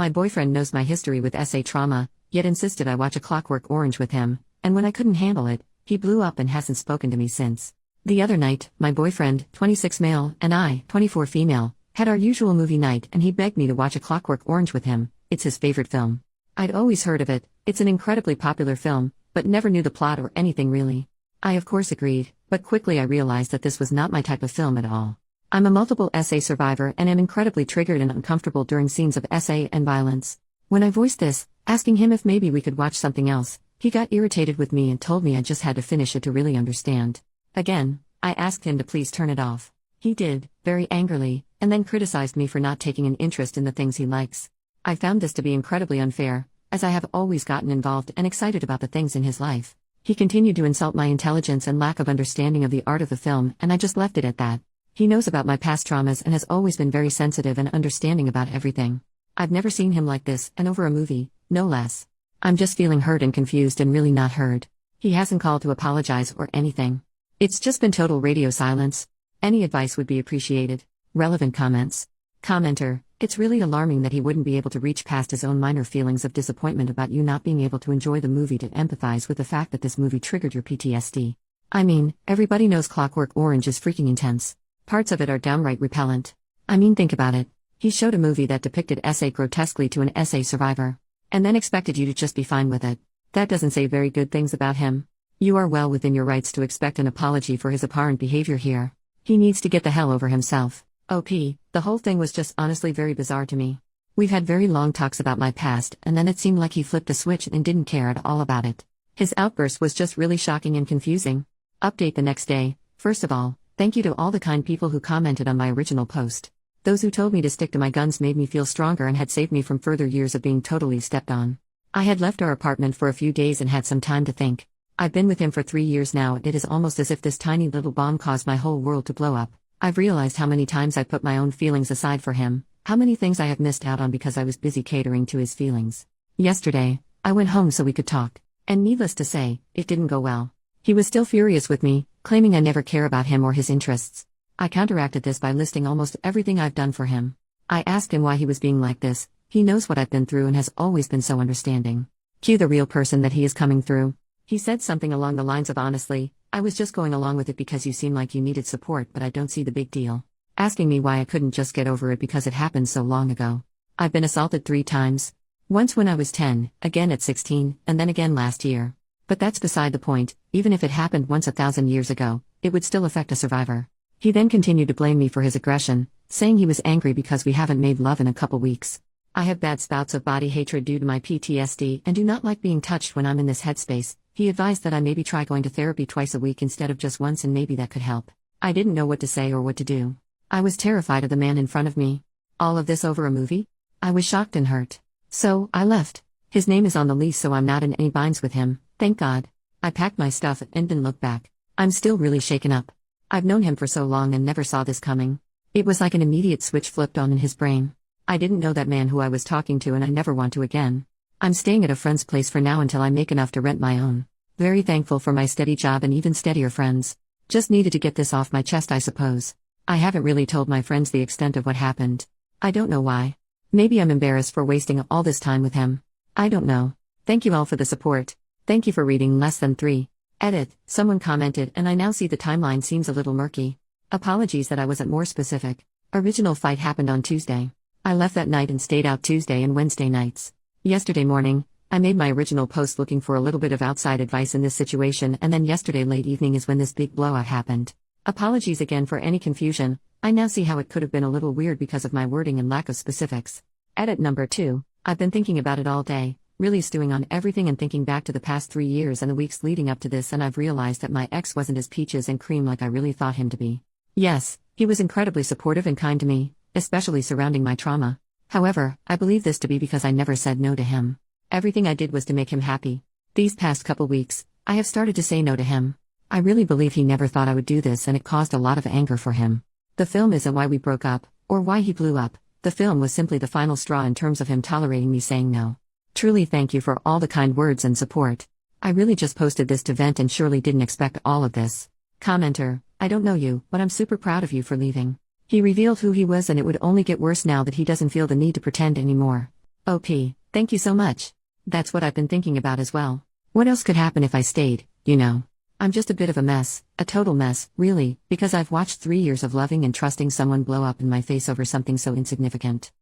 My boyfriend knows my history with SA trauma, yet insisted I watch A Clockwork Orange with him, and when I couldn't handle it, he blew up and hasn't spoken to me since. The other night, my boyfriend, 26 male, and I, 24 female, had our usual movie night and he begged me to watch A Clockwork Orange with him. It's his favorite film. I'd always heard of it, it's an incredibly popular film, but never knew the plot or anything really. I of course agreed, but quickly I realized that this was not my type of film at all. I'm a multiple SA survivor and am incredibly triggered and uncomfortable during scenes of SA and violence. When I voiced this, asking him if maybe we could watch something else, he got irritated with me and told me I just had to finish it to really understand. Again, I asked him to please turn it off. He did, very angrily, and then criticized me for not taking an interest in the things he likes. I found this to be incredibly unfair, as I have always gotten involved and excited about the things in his life. He continued to insult my intelligence and lack of understanding of the art of the film, and I just left it at that. He knows about my past traumas and has always been very sensitive and understanding about everything. I've never seen him like this, and over a movie, no less. I'm just feeling hurt and confused and really not heard. He hasn't called to apologize or anything. It's just been total radio silence. Any advice would be appreciated. Relevant comments. Commenter, it's really alarming that he wouldn't be able to reach past his own minor feelings of disappointment about you not being able to enjoy the movie to empathize with the fact that this movie triggered your PTSD. I mean, everybody knows Clockwork Orange is freaking intense. Parts of it are downright repellent. I mean, think about it. He showed a movie that depicted SA grotesquely to an SA survivor. And then expected you to just be fine with it. That doesn't say very good things about him. You are well within your rights to expect an apology for his abhorrent behavior here. He needs to get the hell over himself. OP, the whole thing was just honestly very bizarre to me. We've had very long talks about my past, and then it seemed like he flipped a switch and didn't care at all about it. His outburst was just really shocking and confusing. Update the next day. First of all, thank you to all the kind people who commented on my original post. Those who told me to stick to my guns made me feel stronger and had saved me from further years of being totally stepped on. I had left our apartment for a few days and had some time to think. I've been with him for 3 years now, and it is almost as if this tiny little bomb caused my whole world to blow up. I've realized how many times I put my own feelings aside for him, how many things I have missed out on because I was busy catering to his feelings. Yesterday, I went home so we could talk, and needless to say, it didn't go well. He was still furious with me, claiming I never care about him or his interests. I counteracted this by listing almost everything I've done for him. I asked him why he was being like this. He knows what I've been through and has always been so understanding. Cue the real person that he is coming through. He said something along the lines of honestly, I was just going along with it because you seem like you needed support, but I don't see the big deal. Asking me why I couldn't just get over it because it happened so long ago. I've been assaulted 3 times. Once when I was 10, again at 16, and then again last year. But that's beside the point. Even if it happened once 1,000 years ago, it would still affect a survivor. He then continued to blame me for his aggression, saying he was angry because we haven't made love in a couple weeks. I have bad spouts of body hatred due to my PTSD and do not like being touched when I'm in this headspace. He advised that I maybe try going to therapy twice a week instead of just once, and maybe that could help. I didn't know what to say or what to do. I was terrified of the man in front of me. All of this over a movie? I was shocked and hurt. So, I left. His name is on the lease, so I'm not in any binds with him, thank God. I packed my stuff and didn't look back. I'm still really shaken up. I've known him for so long and never saw this coming. It was like an immediate switch flipped on in his brain. I didn't know that man who I was talking to, and I never want to again. I'm staying at a friend's place for now until I make enough to rent my own. Very thankful for my steady job and even steadier friends. Just needed to get this off my chest, I suppose. I haven't really told my friends the extent of what happened. I don't know why. Maybe I'm embarrassed for wasting all this time with him. I don't know. Thank you all for the support. Thank you for reading less than 3. Edit, someone commented, and I now see the timeline seems a little murky. Apologies that I wasn't more specific. Original fight happened on Tuesday. I left that night and stayed out Tuesday and Wednesday nights. Yesterday morning, I made my original post looking for a little bit of outside advice in this situation, and then yesterday late evening is when this big blowout happened. Apologies again for any confusion. I now see how it could have been a little weird because of my wording and lack of specifics. Edit number 2. I've been thinking about it all day, really stewing on everything and thinking back to the past 3 years and the weeks leading up to this, and I've realized that my ex wasn't as peaches and cream like I really thought him to be. Yes, he was incredibly supportive and kind to me, especially surrounding my trauma. However, I believe this to be because I never said no to him. Everything I did was to make him happy. These past couple weeks, I have started to say no to him. I really believe he never thought I would do this, and it caused a lot of anger for him. The film isn't why we broke up, or why he blew up. The film was simply the final straw in terms of him tolerating me saying no. Truly thank you for all the kind words and support. I really just posted this to vent and surely didn't expect all of this. Commenter, I don't know you, but I'm super proud of you for leaving. He revealed who he was, and it would only get worse now that he doesn't feel the need to pretend anymore. OP, thank you so much. That's what I've been thinking about as well. What else could happen if I stayed, you know? I'm just a bit of a mess, a total mess, really, because I've watched 3 years of loving and trusting someone blow up in my face over something so insignificant.